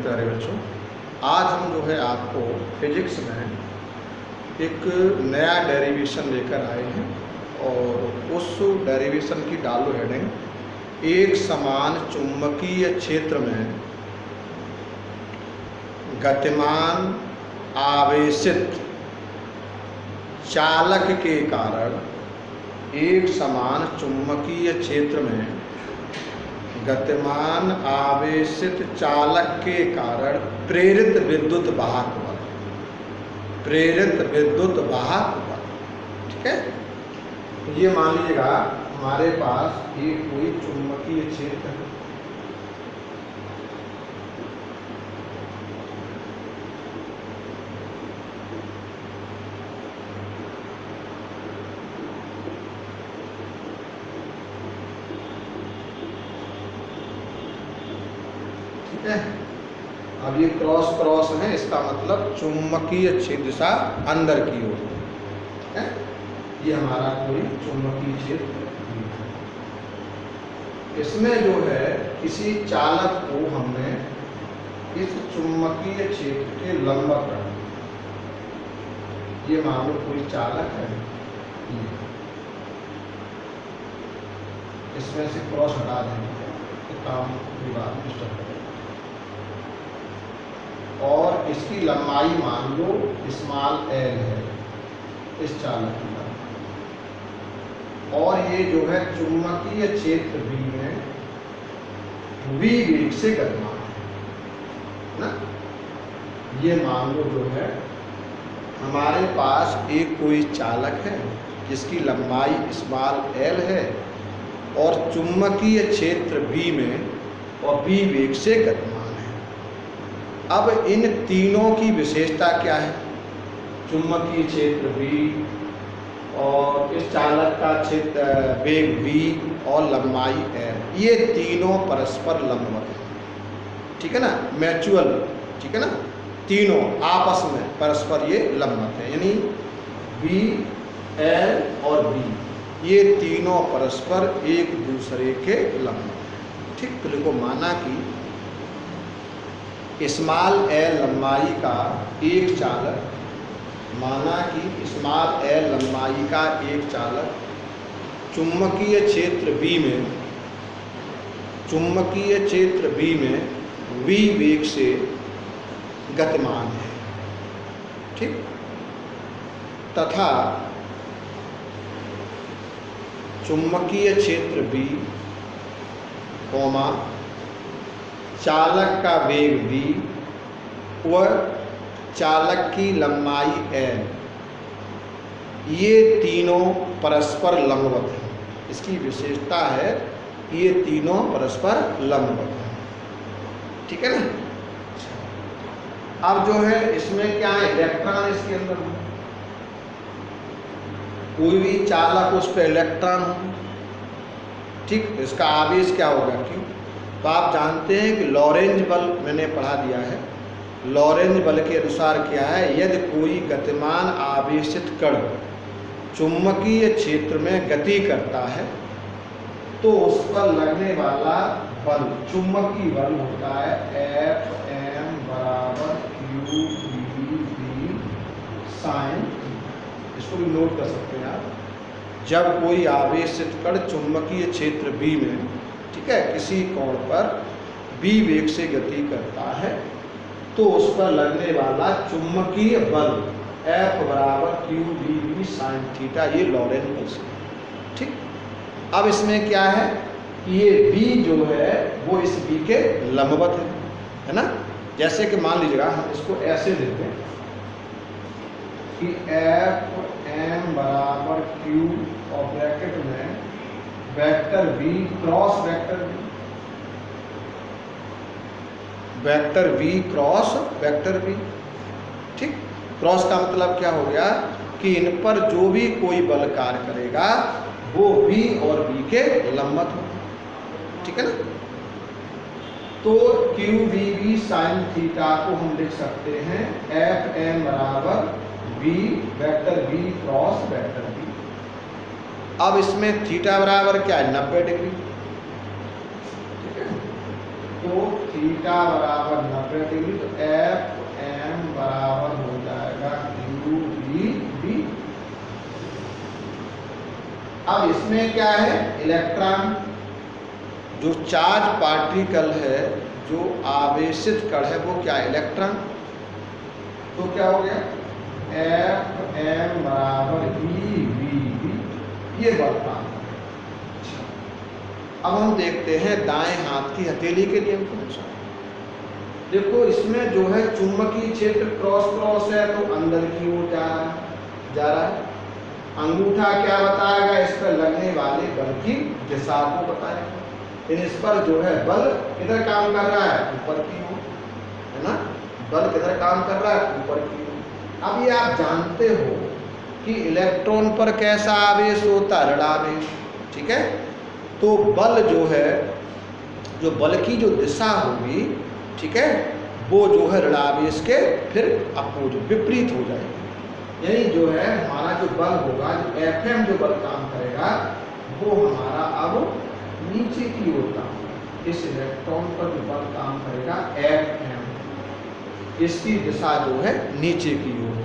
प्यारे बच्चों, आज हम जो है आपको फिजिक्स में एक नया डेरिवेशन लेकर आए हैं और उस डेरिवेशन की डालो हेडिंग एक समान चुंबकीय क्षेत्र में गतिमान आवेशित चालक के कारण एक समान चुंबकीय क्षेत्र में गतिमान आवेशित चालक के कारण प्रेरित विद्युत वाहक बल, प्रेरित विद्युत वाहक बल। ठीक है, तो ये मान लीजिएगा हमारे पास एक कोई चुंबकीय क्षेत्र है, अब ये क्रॉस क्रॉस है, इसका मतलब चुंबकीय क्षेत्र दिशा अंदर की ओर है। ये हमारा कोई चुंबकीय क्षेत्र, इसमें जो है किसी चालक को हमने इस चुंबकीय क्षेत्र के लंबवत रखा। ये मान लो कोई चालक है, इसमें से क्रॉस हटा देंगे तो काम की बात डिस्टर्ब करेगा। और इसकी लंबाई मान लो स्मॉल एल है, इस चालक की लंबाई, और ये जो है चुंबकीय क्षेत्र बी में v वेग से गतिमान है ना। ये मान लो जो है हमारे पास एक कोई चालक है जिसकी लंबाई स्मॉल एल है और चुंबकीय क्षेत्र बी में और v वेग से गतिमान। अब इन तीनों की विशेषता क्या है? चुंबकीय क्षेत्र V और इस चालक का क्षेत्र वेग V और लंबाई L, ये तीनों परस्पर लंबवत हैं। ठीक है ना, म्यूचुअल, ठीक है ना, तीनों आपस में परस्पर ये लंबवत है, यानी V, L और B ये तीनों परस्पर एक दूसरे के लंबवत हैं। ठीक, तो लिखो माना कि स्मॉल एल लंबाई का एक चालक, माना कि स्मॉल एल लंबाई का एक चालक चुंबकीय क्षेत्र बी में, चुंबकीय क्षेत्र बी में v वेग से गतिमान है। ठीक, तथा चुंबकीय क्षेत्र बी कोमा चालक का वेग v व चालक की लंबाई l, ये तीनों परस्पर लंबवत हैं। इसकी विशेषता है कि ये तीनों परस्पर लंबवत हैं। ठीक है ना। अब जो है इसमें क्या है, इलेक्ट्रॉन इसके अंदर हो, कोई भी चालक उस पर इलेक्ट्रॉन हो। ठीक, इसका आवेश क्या होगा Q। तो आप जानते हैं कि लॉरेंज बल मैंने पढ़ा दिया है। लॉरेंज बल के अनुसार क्या है, यदि कोई गतिमान आवेशित कण चुंबकीय क्षेत्र में गति करता है तो उस पर लगने वाला बल, चुंबकीय बल होता है Fm बराबर Q V साइन। इसको भी नोट कर सकते हैं आप। जब कोई आवेशित कण चुंबकीय क्षेत्र B में, ठीक है, किसी कोण पर v वेग से गति करता है तो उस पर लगने वाला चुंबकीय बल F बराबर Q V साइन थीटा, ये लॉरेंज बल से। ठीक, अब इसमें क्या है कि ये v जो है वो इस v के लंबवत है ना। जैसे कि मान लीजिएगा हम इसको ऐसे लेते हैं कि Fm बराबर Q और ब्रैकेट में vector v cross vector v, vector v cross vector v। ठीक, क्रॉस का मतलब क्या हो गया कि इन पर जो भी कोई बल कार्य करेगा वो v और v के लंबवत हो। ठीक है ना। तो Q V साइन थीटा को हम लिख सकते हैं Fm बराबर v vector v cross vector v। अब इसमें थीटा बराबर क्या है, 90 डिग्री। ठीक है, तो थीटा बराबर 90 डिग्री इसमें क्या है, इलेक्ट्रॉन। जो चार्ज पार्टिकल है, जो आवेशित कण है, वो क्या है, इलेक्ट्रॉन। तो क्या हो गया, Fm बराबर eV, ये बल काम है। अब हम देखते हैं दाएं हाथ की हथेली के नियम को अनुसार। देखो इसमें जो है चुंबकीय क्षेत्र क्रॉस क्रॉस है, तो अंदर की ओर जा रहा है। अंगूठा क्या बताएगा, इस पर लगने वाले बल की दिशा को बताएगा। इस पर जो है बल किधर काम कर रहा है, ऊपर की ओर, है ना। बल किधर काम कर रहा है, ऊपर की ओर। अब ये आप जानते हो कि इलेक्ट्रॉन पर कैसा आवेश होता है, ऋण आवेश, ठीक है। तो बल जो है, जो बल की जो दिशा होगी, ठीक है, वो जो है ऋण आवेश के फिर अपोजिट, विपरीत हो जाएगी। यानी जो है हमारा जो बल होगा, जो Fm जो बल काम करेगा, वो हमारा अब नीचे की ओर काम करेगा। इस इलेक्ट्रॉन पर जो बल काम करेगा Fm, इसकी दिशा जो है नीचे की ओर,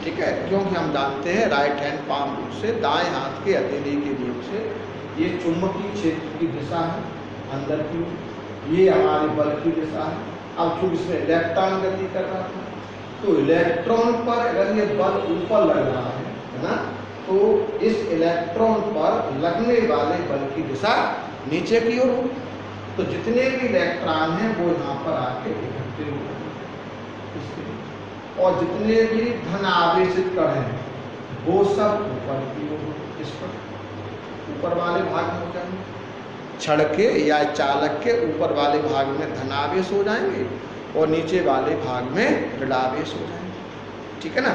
ठीक है। क्योंकि हम जानते हैं राइट हैंड पाम रूल से, दाएं हाथ के हथेली के नियम से, ये चुंबकीय क्षेत्र की दिशा है अंदर की ओर, ये हमारे बल की दिशा है। अब चूंकि इसमें इलेक्ट्रॉन गति कर रहा था, तो इलेक्ट्रॉन पर अगर ये बल ऊपर लग रहा है ना, तो इस इलेक्ट्रॉन पर लगने वाले बल की दिशा नीचे की ओर होगी। तो जितने भी इलेक्ट्रॉन हैं वो यहाँ पर आके इकट्ठे हो जाएंगे, और जितने भी धन आवेशित कण हैं वो सब ऊपर की ओर, इस पर ऊपर वाले भाग में हो जाएंगे। छड़ के या चालक के ऊपर वाले भाग में धनावेश हो जाएंगे और नीचे वाले भाग में ऋणावेश हो जाएंगे, ठीक है ना।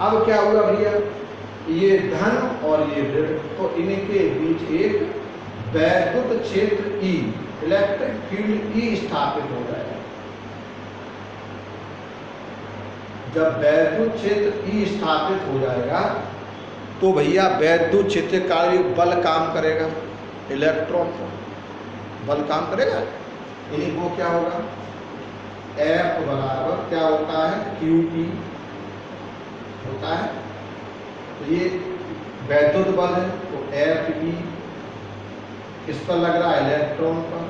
अब क्या हुआ भैया, ये धन और ये ऋण, तो इनके बीच एक वैद्युत क्षेत्र E, इलेक्ट्रिक फील्ड E स्थापित हो जाएगा। जब वैद्युत क्षेत्र E स्थापित हो जाएगा, तो भैया वैद्युत क्षेत्र का बल काम करेगा, इलेक्ट्रॉन पर बल काम करेगा। यानी वो क्या होगा, F बराबर क्या होता है, QE होता है। तो ये वैद्युत बल है, तो FE किस पर लग रहा है, इलेक्ट्रॉन पर,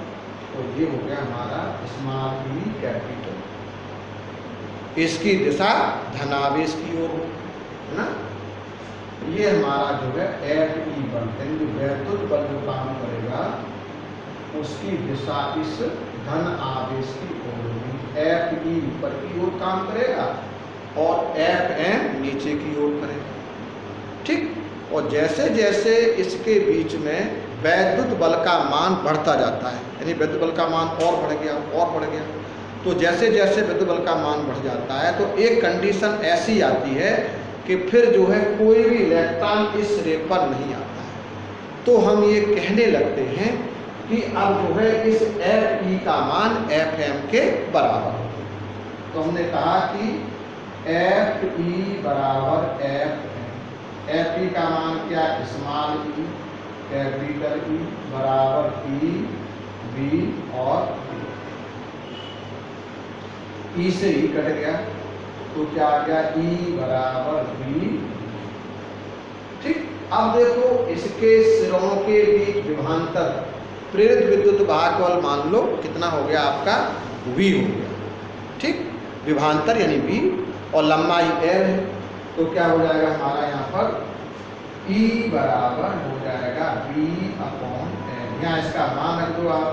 तो ये हो गया हमारा स्मॉल e कैपिटल। इसकी दिशा धनावेश की ओर, है ना। ये हमारा जो है FE बल, यानी जो वैद्युत बल जो काम करेगा उसकी दिशा इस धन आवेश की ओर होगी। FE ऊपर की ओर काम करेगा और Fm नीचे की ओर करेगा, ठीक। और जैसे जैसे इसके बीच में वैद्युत बल का मान बढ़ता जाता है, यानी वैद्युत बल का मान और बढ़ गया और बढ़ गया, तो जैसे जैसे विद्युत बल का मान बढ़ जाता है, तो एक कंडीशन ऐसी आती है कि फिर जो है कोई भी इलेक्ट्रॉन इस रे पर नहीं आता है। तो हम ये कहने लगते हैं कि अब जो है इस Fe का मान Fm के बराबर है। तो हमने कहा कि Fe बराबर Fm, Fe का मान क्या, स्मॉल e कैपिटल E बराबर E V और E से E कट गया, तो क्या आ गया, E बराबर V, ठीक। अब देखो इसके सिरों के बीच विभवांतर, प्रेरित विद्युत भागबल मान लो कितना हो गया आपका, V हो गया, ठीक। विभवांतर यानी V और लंबाई L है, तो क्या हो जाएगा हमारा यहाँ पर E बराबर हो जाएगा V अपॉन L। यहाँ इसका मान रख दो आप,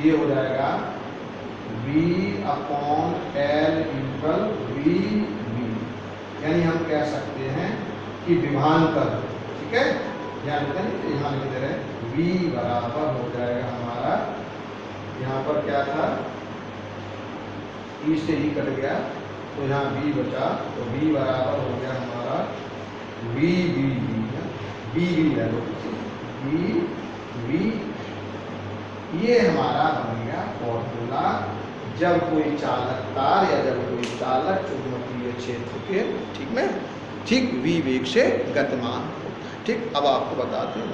ये हो जाएगा V upon L equal V। यानी हम कह सकते हैं कि विभवांतर, ठीक है, यहाँ लिखते हैं, यहाँ लिख दे रहे हैं V बराबर हो जाएगा हमारा, यहाँ पर क्या था, E से E कट गया, तो यहाँ V बचा, तो V बराबर हो गया हमारा V ले लो, V। ये हमारा बन गया फॉर्मूला जब कोई चालक तार या जब कोई चालक चुंबकीय क्षेत्र के ठीक में ठीक V वेग से गतिमान होता है, ठीक। अब आपको बताते हैं